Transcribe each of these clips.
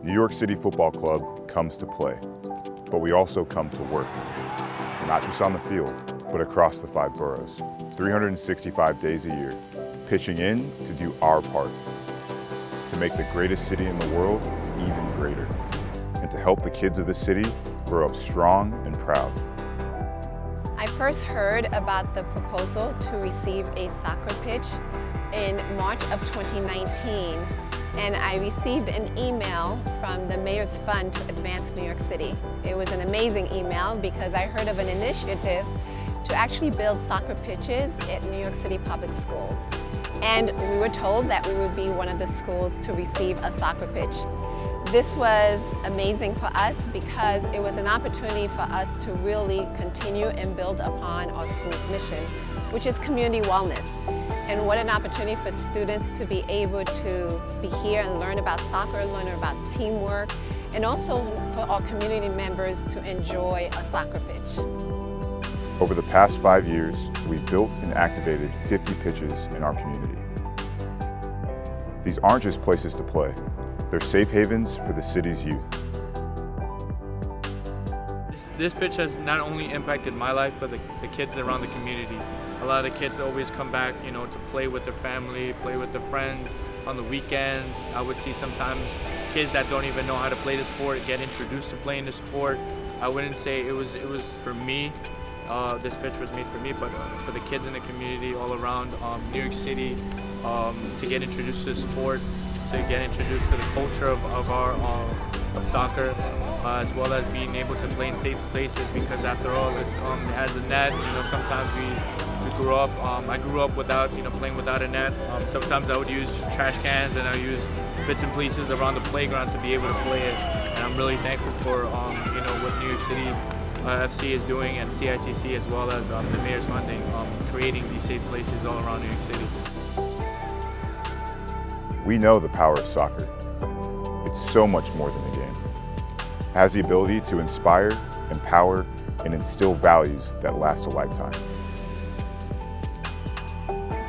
New York City Football Club comes to play, but we also come to work, not just on the field, but across the 5 boroughs, 365 days a year, pitching in to do our part, to make the greatest city in the world even greater, and to help the kids of the city grow up strong and proud. I first heard about the proposal to receive a soccer pitch in March of 2019, and I received an email from the Mayor's Fund to Advance New York City. It was an amazing email because I heard of an initiative to actually build soccer pitches at New York City public schools. And we were told that we would be one of the schools to receive a soccer pitch. This was amazing for us because it was an opportunity for us to really continue and build upon our school's mission, which is community wellness. And what an opportunity for students to be able to be here and learn about soccer, learn about teamwork, and also for our community members to enjoy a soccer pitch. Over the past 5 years, we've built and activated 50 pitches in our community. These aren't just places to play. They're safe havens for the city's youth. This pitch has not only impacted my life, but the kids around the community. A lot of the kids always come back, to play with their family, play with their friends on the weekends. I would see sometimes kids that don't even know how to play the sport get introduced to playing the sport. I wouldn't say it was for me. This pitch was made for me, but for the kids in the community all around New York City to get introduced to the sport, to get introduced to the culture of soccer, as well as being able to play in safe places, because after all, it has a net. Sometimes we grew up. I grew up without playing without a net. Sometimes I would use trash cans and I would use bits and pieces around the playground to be able to play it. And I'm really thankful for what New York City FC is doing, and CITC, as well as the Mayor's funding, creating these safe places all around New York City. We know the power of soccer. It's so much more than a game. It has the ability to inspire, empower, and instill values that last a lifetime.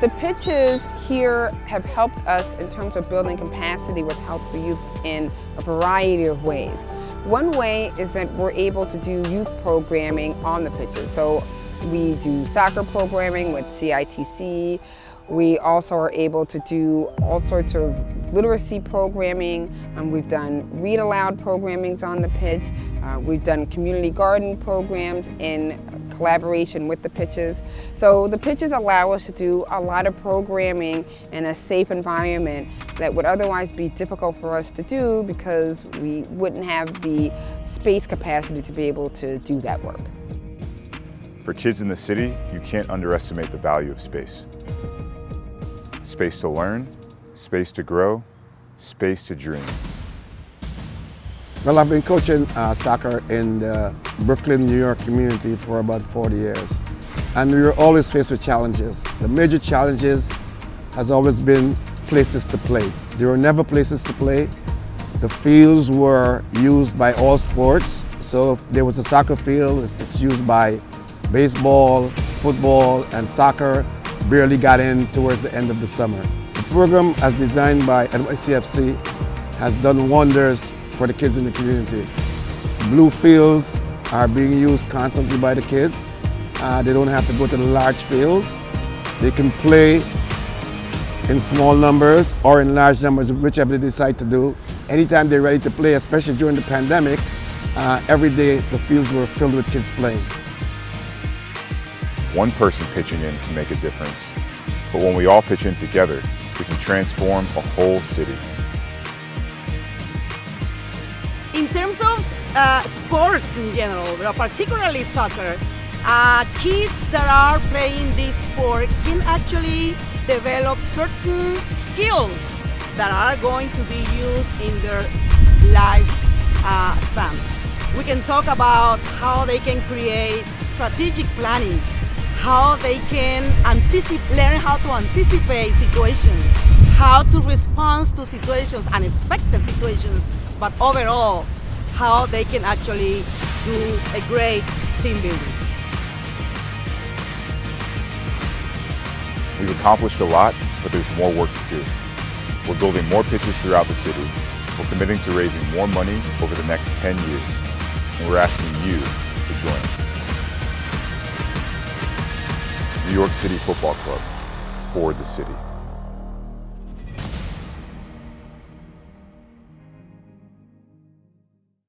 The pitches here have helped us in terms of building capacity with Health for Youth in a variety of ways. One way is that we're able to do youth programming on the pitches. So we do soccer programming with CITC. We also are able to do all sorts of literacy programming. We've done read aloud programmings on the pitch. We've done community garden programs in collaboration with the pitches. So the pitches allow us to do a lot of programming in a safe environment that would otherwise be difficult for us to do because we wouldn't have the space capacity to be able to do that work. For kids in the city, you can't underestimate the value of space. Space to learn, space to grow, space to dream. Well, I've been coaching soccer in the Brooklyn, New York community for about 40 years. And we were always faced with challenges. The major challenges has always been places to play. There were never places to play. The fields were used by all sports. So if there was a soccer field, it's used by baseball, football, and soccer barely got in towards the end of the summer. The program, as designed by NYCFC, has done wonders for the kids in the community. Blue fields are being used constantly by the kids. They don't have to go to the large fields. They can play in small numbers or in large numbers, whichever they decide to do. Anytime they're ready to play, especially during the pandemic, every day the fields were filled with kids playing. One person pitching in can make a difference, but when we all pitch in together, we can transform a whole city. In terms of sports in general, but particularly soccer, kids that are playing this sport can actually develop certain skills that are going to be used in their life span. We can talk about how they can create strategic planning, how they can learn how to anticipate situations, how to respond to situations, unexpected situations, but overall, how they can actually do a great team building. We've accomplished a lot, but there's more work to do. We're building more pitches throughout the city, We're committing to raising more money over the next 10 years, and we're asking you to join us. New York City Football Club, for the city.